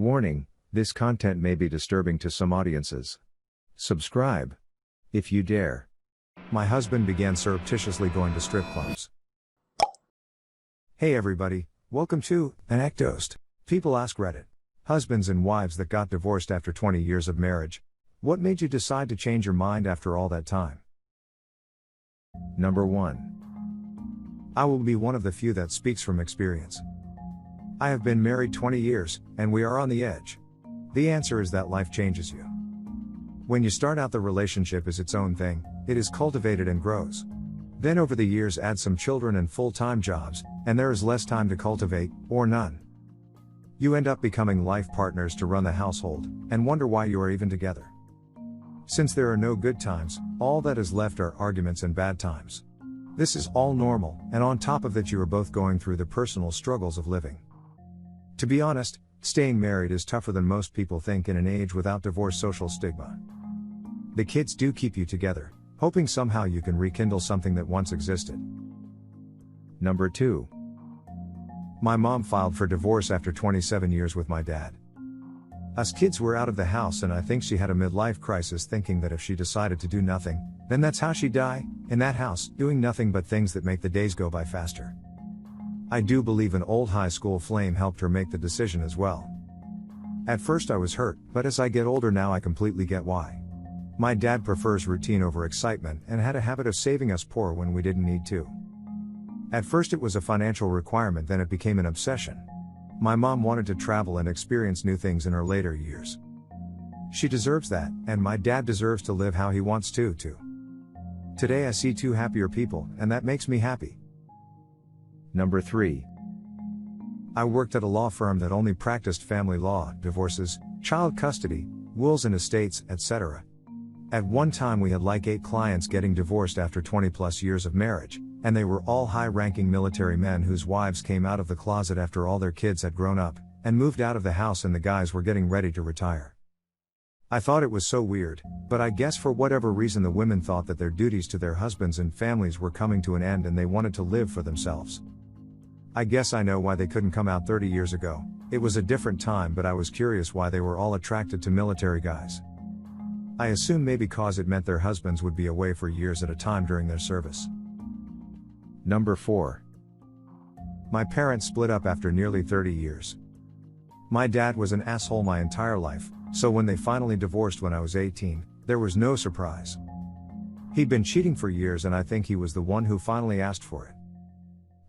Warning, this content may be disturbing to some audiences. Subscribe, if you dare. My husband began surreptitiously going to strip clubs. Hey everybody, welcome to ANECDOSED. People ask Reddit. Husbands and wives that got divorced after 20 years of marriage. What made you decide to change your mind after all that time? Number 1. I will be one of the few that speaks from experience. I have been married 20 years, and we are on the edge. The answer is that life changes you. When you start out, the relationship is its own thing, it is cultivated and grows. Then over the years add some children and full-time jobs, and there is less time to cultivate, or none. You end up becoming life partners to run the household, and wonder why you are even together. Since there are no good times, all that is left are arguments and bad times. This is all normal, and on top of that you are both going through the personal struggles of living. To be honest, staying married is tougher than most people think in an age without divorce social stigma. The kids do keep you together, hoping somehow you can rekindle something that once existed. Number 2. My mom filed for divorce after 27 years with my dad. Us kids were out of the house, and I think she had a midlife crisis, thinking that if she decided to do nothing, then that's how she'd die, in that house, doing nothing but things that make the days go by faster. I do believe an old high school flame helped her make the decision as well. At first I was hurt, but as I get older now I completely get why. My dad prefers routine over excitement and had a habit of saving us poor when we didn't need to. At first it was a financial requirement, then it became an obsession. My mom wanted to travel and experience new things in her later years. She deserves that, and my dad deserves to live how he wants to too. Today I see two happier people, and that makes me happy. Number 3. I worked at a law firm that only practiced family law, divorces, child custody, wills and estates, etc. At one time we had like 8 clients getting divorced after 20 plus years of marriage, and they were all high-ranking military men whose wives came out of the closet after all their kids had grown up, and moved out of the house, and the guys were getting ready to retire. I thought it was so weird, but I guess for whatever reason the women thought that their duties to their husbands and families were coming to an end and they wanted to live for themselves. I guess I know why they couldn't come out 30 years ago. It was a different time, but I was curious why they were all attracted to military guys. I assume maybe cause it meant their husbands would be away for years at a time during their service. Number 4. My parents split up after nearly 30 years. My dad was an asshole my entire life, so when they finally divorced when I was 18, there was no surprise. He'd been cheating for years, and I think he was the one who finally asked for it.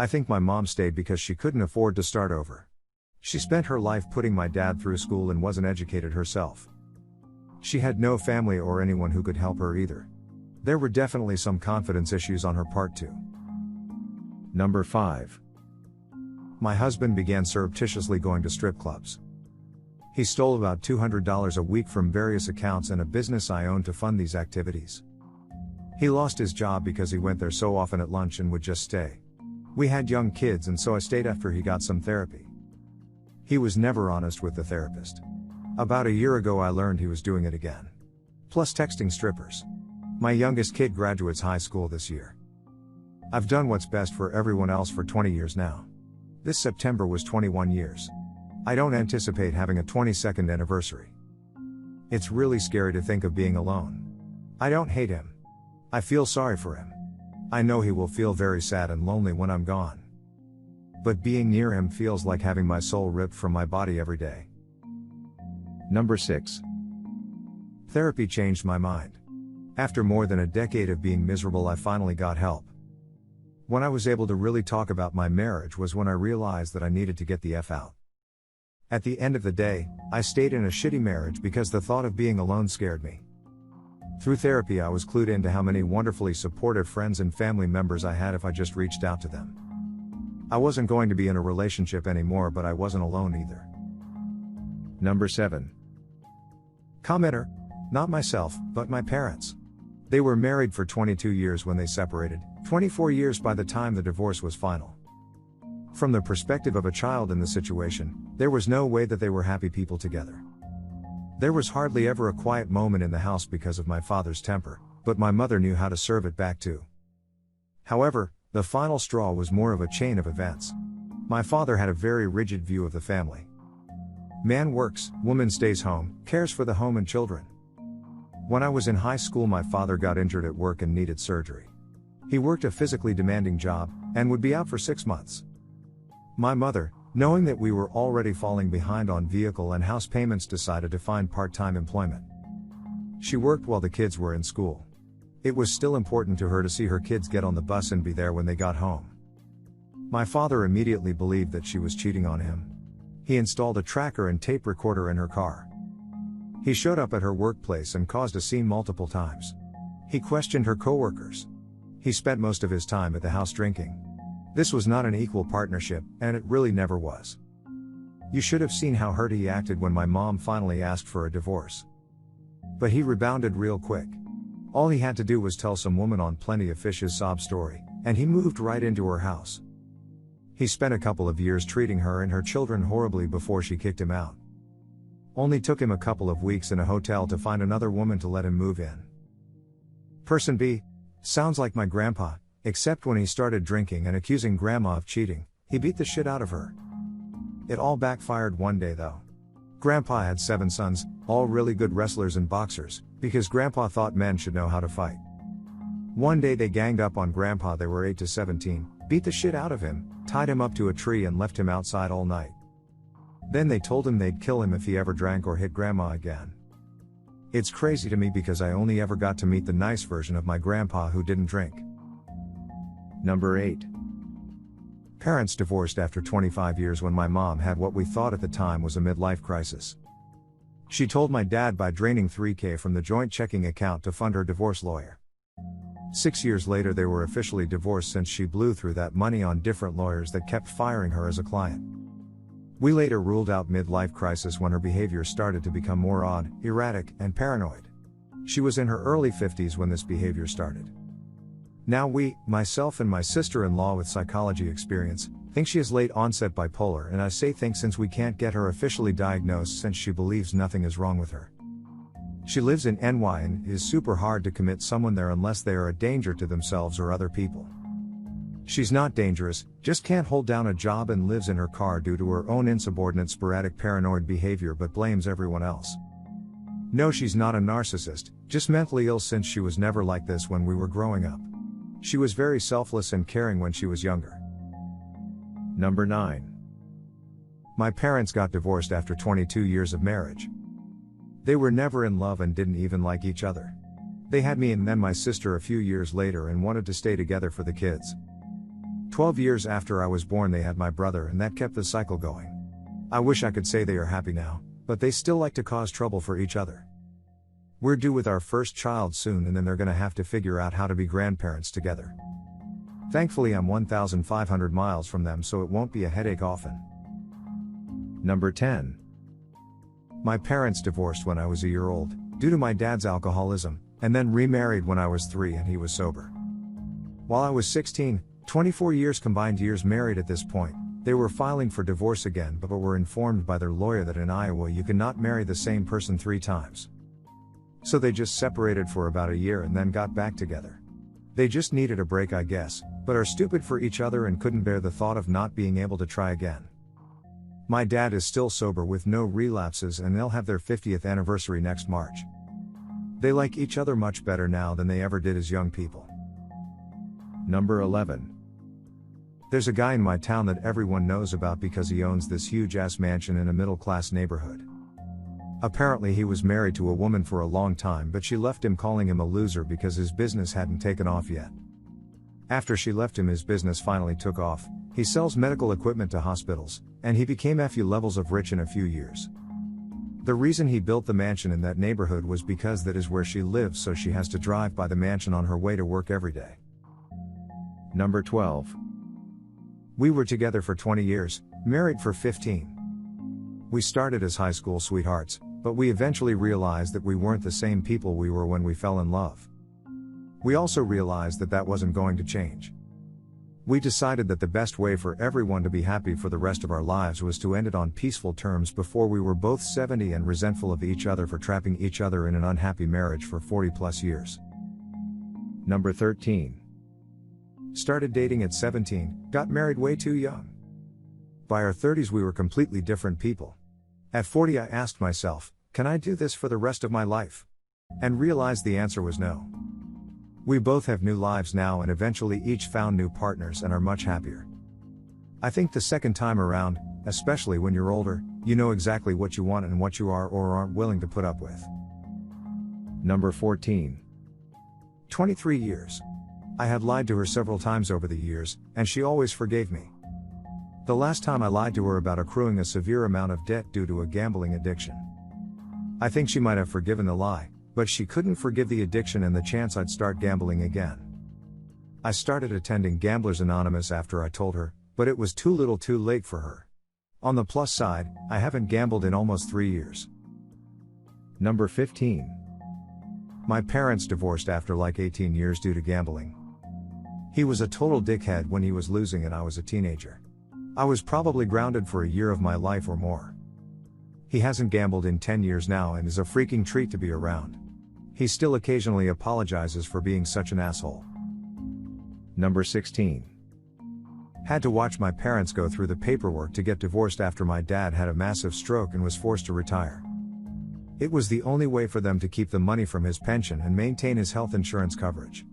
I think my mom stayed because she couldn't afford to start over. She spent her life putting my dad through school and wasn't educated herself. She had no family or anyone who could help her either. There were definitely some confidence issues on her part too. Number 5. My husband began surreptitiously going to strip clubs. He stole about $200 a week from various accounts and a business I owned to fund these activities. He lost his job because he went there so often at lunch and would just stay. We had young kids, and so I stayed after he got some therapy. He was never honest with the therapist. About a year ago I learned he was doing it again. Plus texting strippers. My youngest kid graduates high school this year. I've done what's best for everyone else for 20 years now. This September was 21 years. I don't anticipate having a 22nd anniversary. It's really scary to think of being alone. I don't hate him. I feel sorry for him. I know he will feel very sad and lonely when I'm gone. But being near him feels like having my soul ripped from my body every day. Number 6. Therapy changed my mind. After more than a decade of being miserable, I finally got help. When I was able to really talk about my marriage was when I realized that I needed to get the F out. At the end of the day, I stayed in a shitty marriage because the thought of being alone scared me. Through therapy I was clued into how many wonderfully supportive friends and family members I had if I just reached out to them. I wasn't going to be in a relationship anymore, but I wasn't alone either. Number 7. Commenter. Not myself, but my parents. They were married for 22 years when they separated, 24 years by the time the divorce was final. From the perspective of a child in the situation, there was no way that they were happy people together. There was hardly ever a quiet moment in the house because of my father's temper, but my mother knew how to serve it back too. However, the final straw was more of a chain of events. My father had a very rigid view of the family. Man works, woman stays home, cares for the home and children. When I was in high school, my father got injured at work and needed surgery. He worked a physically demanding job, and would be out for 6 months. My mother, knowing that we were already falling behind on vehicle and house payments, decided to find part-time employment. She worked while the kids were in school. It was still important to her to see her kids get on the bus and be there when they got home. My father immediately believed that she was cheating on him. He installed a tracker and tape recorder in her car. He showed up at her workplace and caused a scene multiple times. He questioned her coworkers. He spent most of his time at the house drinking. This was not an equal partnership, and it really never was. You should have seen how hurt he acted when my mom finally asked for a divorce. But he rebounded real quick. All he had to do was tell some woman on Plenty of Fish his sob story, and he moved right into her house. He spent a couple of years treating her and her children horribly before she kicked him out. Only took him a couple of weeks in a hotel to find another woman to let him move in. Person B. Sounds like my grandpa, except when he started drinking and accusing grandma of cheating, he beat the shit out of her. It all backfired one day though. Grandpa had 7 sons, all really good wrestlers and boxers, because grandpa thought men should know how to fight. One day they ganged up on grandpa. They were 8 to 17, beat the shit out of him, tied him up to a tree and left him outside all night. Then they told him they'd kill him if he ever drank or hit grandma again. It's crazy to me because I only ever got to meet the nice version of my grandpa who didn't drink. Number 8. Parents divorced after 25 years when my mom had what we thought at the time was a midlife crisis. She told my dad by draining $3,000 from the joint checking account to fund her divorce lawyer. 6 years later they were officially divorced since she blew through that money on different lawyers that kept firing her as a client. We later ruled out midlife crisis when her behavior started to become more odd, erratic, and paranoid. She was in her early 50s when this behavior started. Now we, myself and my sister-in-law with psychology experience, think she is late onset bipolar, and I say think since we can't get her officially diagnosed since she believes nothing is wrong with her. She lives in NY and it is super hard to commit someone there unless they are a danger to themselves or other people. She's not dangerous, just can't hold down a job and lives in her car due to her own insubordinate sporadic paranoid behavior but blames everyone else. No, she's not a narcissist, just mentally ill since she was never like this when we were growing up. She was very selfless and caring when she was younger. Number 9. My parents got divorced after 22 years of marriage. They were never in love and didn't even like each other. They had me and then my sister a few years later and wanted to stay together for the kids. 12 years after I was born they had my brother and that kept the cycle going. I wish I could say they are happy now, but they still like to cause trouble for each other. We're due with our first child soon and then they're gonna have to figure out how to be grandparents together. Thankfully I'm 1,500 miles from them so it won't be a headache often. Number 10. My parents divorced when I was a year old, due to my dad's alcoholism, and then remarried when I was 3 and he was sober. While I was 16, 24 years combined years married at this point, they were filing for divorce again but were informed by their lawyer that in Iowa you cannot marry the same person 3 times. So they just separated for about a year and then got back together. They just needed a break I guess, but are stupid for each other and couldn't bear the thought of not being able to try again. My dad is still sober with no relapses and they'll have their 50th anniversary next March. They like each other much better now than they ever did as young people. Number 11. There's a guy in my town that everyone knows about because he owns this huge-ass mansion in a middle-class neighborhood. Apparently he was married to a woman for a long time but she left him calling him a loser because his business hadn't taken off yet. After she left him his business finally took off, he sells medical equipment to hospitals, and he became a few levels of rich in a few years. The reason he built the mansion in that neighborhood was because that is where she lives so she has to drive by the mansion on her way to work every day. Number 12. We were together for 20 years, married for 15. We started as high school sweethearts, but we eventually realized that we weren't the same people we were when we fell in love. We also realized that that wasn't going to change. We decided that the best way for everyone to be happy for the rest of our lives was to end it on peaceful terms before we were both 70 and resentful of each other for trapping each other in an unhappy marriage for 40 plus years. Number 13. Started dating at 17, got married way too young. By our 30s we were completely different people. At 40, I asked myself, can I do this for the rest of my life? And realized the answer was no. We both have new lives now and eventually each found new partners and are much happier. I think the second time around, especially when you're older, you know exactly what you want and what you are or aren't willing to put up with. Number 14. 23 years. I had lied to her several times over the years, and she always forgave me. The last time I lied to her about accruing a severe amount of debt due to a gambling addiction. I think she might have forgiven the lie, but she couldn't forgive the addiction and the chance I'd start gambling again. I started attending Gamblers Anonymous after I told her, but it was too little too late for her. On the plus side, I haven't gambled in almost 3 years. Number 15. My parents divorced after like 18 years due to gambling. He was a total dickhead when he was losing and I was a teenager. I was probably grounded for a year of my life or more. He hasn't gambled in 10 years now and is a freaking treat to be around. He still occasionally apologizes for being such an asshole. Number 16. Had to watch my parents go through the paperwork to get divorced after my dad had a massive stroke and was forced to retire. It was the only way for them to keep the money from his pension and maintain his health insurance coverage.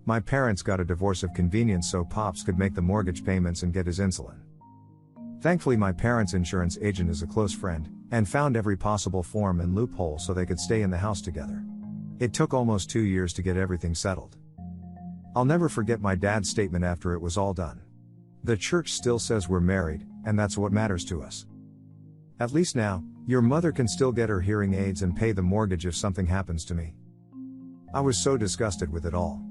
My parents got a divorce of convenience so Pops could make the mortgage payments and get his insulin. Thankfully my parents' insurance agent is a close friend, and found every possible form and loophole so they could stay in the house together. It took almost 2 years to get everything settled. I'll never forget my dad's statement after it was all done. The church still says we're married, and that's what matters to us. At least now, your mother can still get her hearing aids and pay the mortgage if something happens to me. I was so disgusted with it all.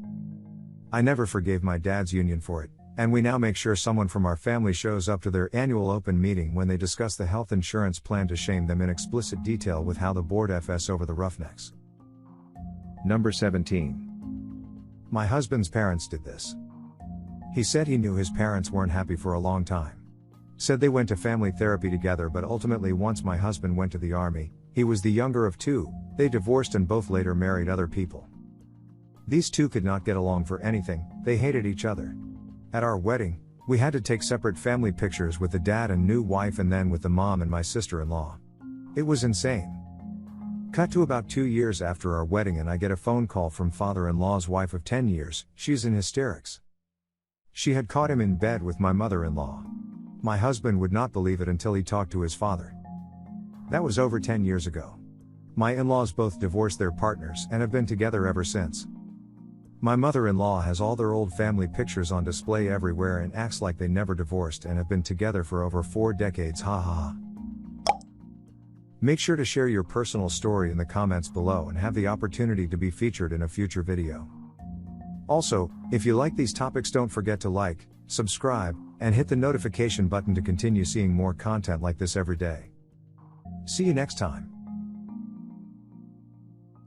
I never forgave my dad's union for it, and we now make sure someone from our family shows up to their annual open meeting when they discuss the health insurance plan to shame them in explicit detail with how the board f's over the roughnecks. Number 17. My husband's parents did this. He said he knew his parents weren't happy for a long time. Said they went to family therapy together, but ultimately once my husband went to the army, he was the younger of two, they divorced and both later married other people. These two could not get along for anything, they hated each other. At our wedding, we had to take separate family pictures with the dad and new wife and then with the mom and my sister-in-law. It was insane. Cut to about 2 years after our wedding and I get a phone call from father-in-law's wife of 10 years, she's in hysterics. She had caught him in bed with my mother-in-law. My husband would not believe it until he talked to his father. That was over 10 years ago. My in-laws both divorced their partners and have been together ever since. My mother-in-law has all their old family pictures on display everywhere and acts like they never divorced and have been together for over 4 decades, ha ha ha. Make sure to share your personal story in the comments below and have the opportunity to be featured in a future video. Also, if you like these topics, don't forget to like, subscribe, and hit the notification button to continue seeing more content like this every day. See you next time.